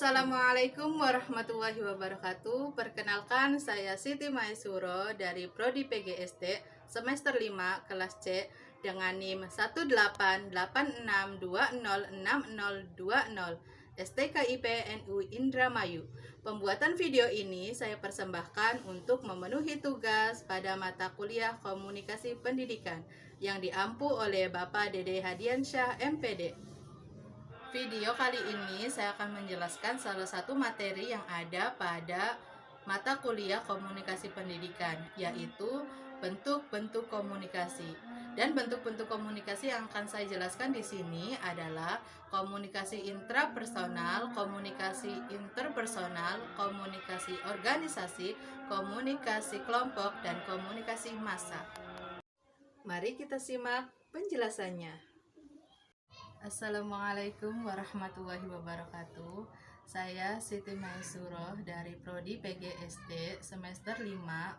Assalamualaikum warahmatullahi wabarakatuh. Perkenalkan, saya Siti Maisuro dari Prodi PGSD semester 5 kelas C dengan NIM 18862060020 STKIP NU Indramayu. Pembuatan video ini saya persembahkan untuk memenuhi tugas pada mata kuliah Komunikasi Pendidikan yang diampu oleh Bapak Dede Hadiansyah MPD. Video kali ini saya akan menjelaskan salah satu materi yang ada pada mata kuliah Komunikasi Pendidikan, yaitu bentuk-bentuk komunikasi. Dan bentuk-bentuk komunikasi yang akan saya jelaskan di sini adalah komunikasi intrapersonal, komunikasi interpersonal, komunikasi organisasi, komunikasi kelompok, dan komunikasi massa. Mari kita simak penjelasannya. Assalamualaikum warahmatullahi wabarakatuh. Saya Siti Maisuro dari Prodi PGSD semester 5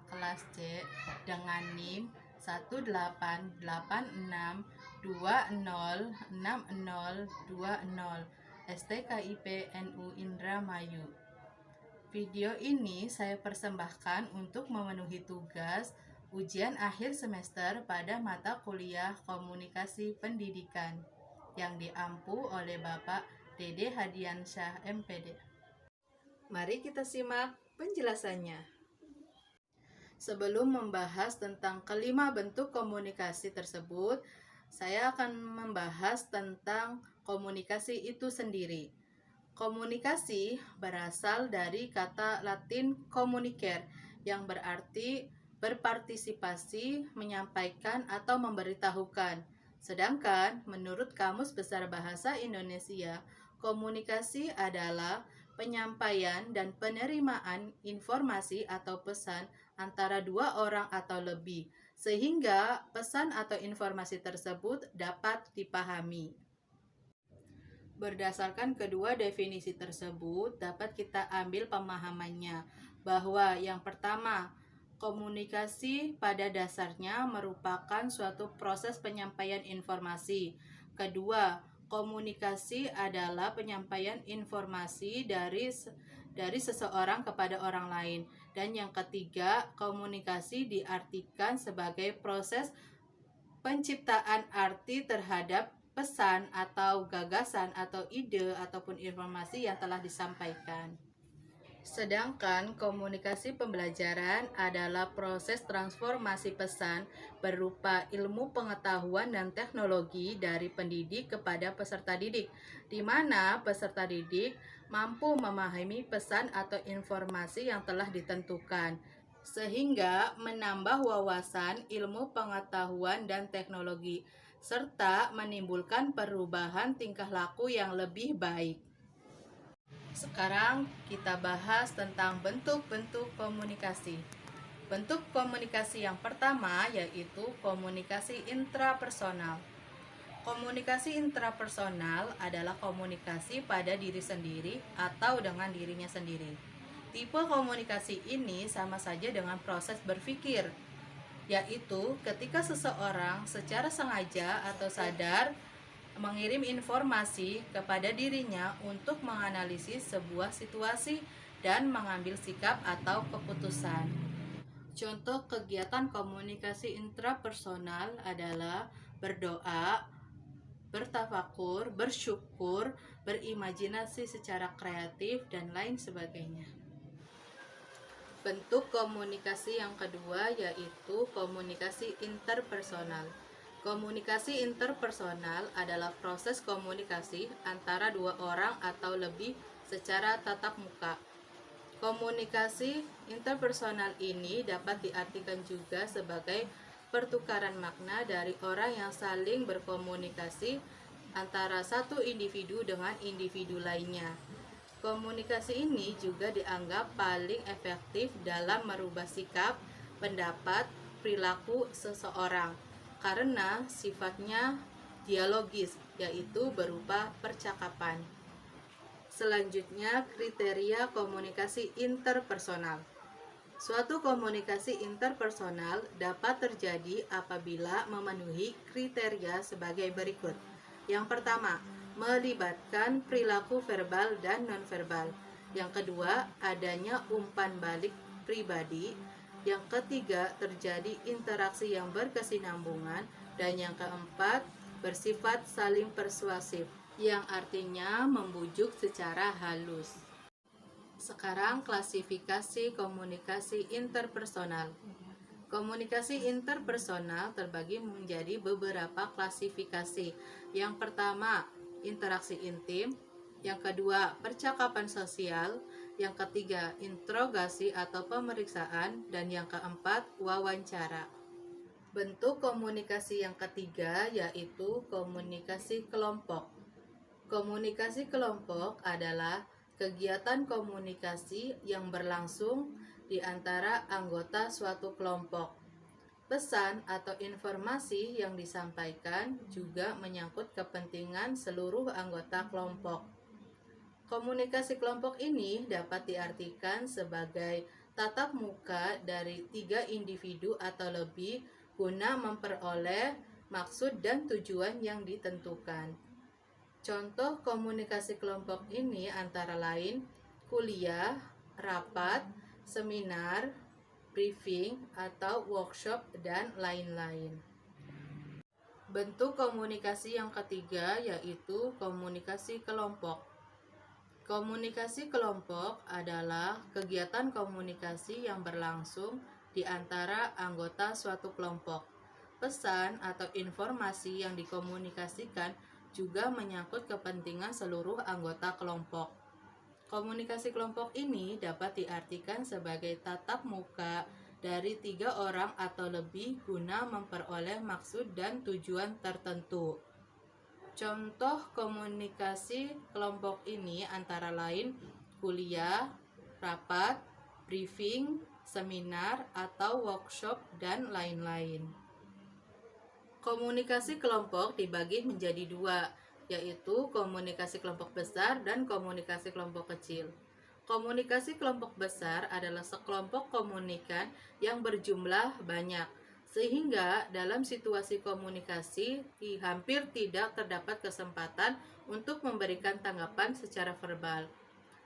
kelas C dengan NIM 18862060020 STKIP NU Indramayu. Video ini saya persembahkan untuk memenuhi tugas ujian akhir semester pada mata kuliah Komunikasi Pendidikan yang diampu oleh Bapak Dede Hadiansyah MPD. Mari kita simak penjelasannya. Sebelum membahas tentang kelima bentuk komunikasi tersebut, saya akan membahas tentang komunikasi itu sendiri. Komunikasi berasal dari kata Latin communicare yang berarti berpartisipasi, menyampaikan atau memberitahukan. Sedangkan menurut Kamus Besar Bahasa Indonesia, komunikasi adalah penyampaian dan penerimaan informasi atau pesan antara dua orang atau lebih, sehingga pesan atau informasi tersebut dapat dipahami. Berdasarkan kedua definisi tersebut, dapat kita ambil pemahamannya bahwa yang pertama, komunikasi pada dasarnya merupakan suatu proses penyampaian informasi. Kedua, komunikasi adalah penyampaian informasi dari seseorang kepada orang lain. Dan yang ketiga, komunikasi diartikan sebagai proses penciptaan arti terhadap pesan atau gagasan atau ide ataupun informasi yang telah disampaikan. Sedangkan komunikasi pembelajaran adalah proses transformasi pesan berupa ilmu pengetahuan dan teknologi dari pendidik kepada peserta didik, di mana peserta didik mampu memahami pesan atau informasi yang telah ditentukan, sehingga menambah wawasan ilmu pengetahuan dan teknologi, serta menimbulkan perubahan tingkah laku yang lebih baik. Sekarang kita bahas tentang bentuk-bentuk komunikasi. Bentuk komunikasi yang pertama yaitu komunikasi intrapersonal. Komunikasi intrapersonal adalah komunikasi pada diri sendiri atau dengan dirinya sendiri. Tipe komunikasi ini sama saja dengan proses berpikir, yaitu ketika seseorang secara sengaja atau sadar mengirim informasi kepada dirinya untuk menganalisis sebuah situasi dan mengambil sikap atau keputusan. Contoh kegiatan komunikasi intrapersonal adalah berdoa, bertafakur, bersyukur, berimajinasi secara kreatif, dan lain sebagainya. Bentuk komunikasi yang kedua yaitu komunikasi interpersonal. Komunikasi interpersonal adalah proses komunikasi antara dua orang atau lebih secara tatap muka. Komunikasi interpersonal ini dapat diartikan juga sebagai pertukaran makna dari orang yang saling berkomunikasi antara satu individu dengan individu lainnya. Komunikasi ini juga dianggap paling efektif dalam merubah sikap, pendapat, perilaku seseorang karena sifatnya dialogis, yaitu berupa percakapan. Selanjutnya, kriteria komunikasi interpersonal. Suatu komunikasi interpersonal dapat terjadi apabila memenuhi kriteria sebagai berikut. Yang pertama, melibatkan perilaku verbal dan nonverbal. Yang kedua, adanya umpan balik pribadi. Yang ketiga, terjadi interaksi yang berkesinambungan. Dan yang keempat, bersifat saling persuasif, yang artinya membujuk secara halus. Sekarang klasifikasi komunikasi interpersonal. Komunikasi interpersonal terbagi menjadi beberapa klasifikasi. Yang pertama, interaksi intim. Yang kedua, percakapan sosial. Yang ketiga, interogasi atau pemeriksaan. Dan yang keempat, wawancara. Bentuk komunikasi yang ketiga yaitu komunikasi kelompok. Komunikasi kelompok adalah kegiatan komunikasi yang berlangsung di antara anggota suatu kelompok. Pesan atau informasi yang disampaikan juga menyangkut kepentingan seluruh anggota kelompok. Komunikasi kelompok ini dapat diartikan sebagai tatap muka dari 3 individu atau lebih guna memperoleh maksud dan tujuan yang ditentukan. Contoh komunikasi kelompok ini antara lain kuliah, rapat, seminar, briefing, atau workshop, dan lain-lain. Bentuk komunikasi yang ketiga yaitu komunikasi kelompok. Komunikasi kelompok adalah kegiatan komunikasi yang berlangsung di antara anggota suatu kelompok. Pesan atau informasi yang dikomunikasikan juga menyangkut kepentingan seluruh anggota kelompok. Komunikasi kelompok ini dapat diartikan sebagai tatap muka dari 3 orang atau lebih guna memperoleh maksud dan tujuan tertentu. Contoh komunikasi kelompok ini antara lain kuliah, rapat, briefing, seminar, atau workshop, dan lain-lain. Komunikasi kelompok dibagi menjadi 2, yaitu komunikasi kelompok besar dan komunikasi kelompok kecil. Komunikasi kelompok besar adalah sekelompok komunikan yang berjumlah banyak, sehingga dalam situasi komunikasi hampir tidak terdapat kesempatan untuk memberikan tanggapan secara verbal.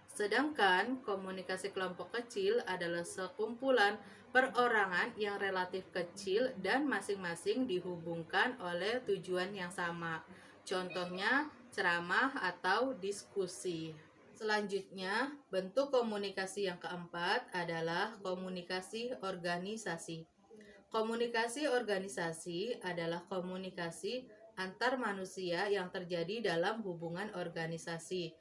Sedangkan komunikasi kelompok kecil adalah sekumpulan perorangan yang relatif kecil dan masing-masing dihubungkan oleh tujuan yang sama. Contohnya ceramah atau diskusi. Selanjutnya, bentuk komunikasi yang keempat adalah komunikasi organisasi. Komunikasi organisasi adalah komunikasi antar manusia yang terjadi dalam hubungan organisasi,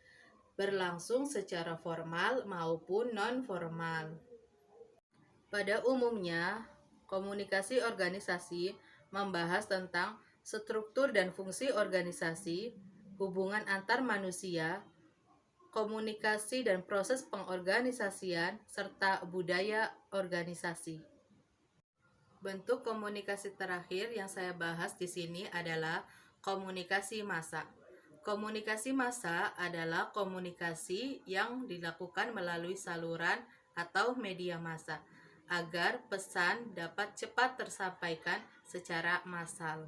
berlangsung secara formal maupun non-formal. Pada umumnya, komunikasi organisasi membahas tentang struktur dan fungsi organisasi, hubungan antar manusia, komunikasi dan proses pengorganisasian, serta budaya organisasi. Bentuk komunikasi terakhir yang saya bahas di sini adalah komunikasi massa. Komunikasi massa adalah komunikasi yang dilakukan melalui saluran atau media massa agar pesan dapat cepat tersampaikan secara massal.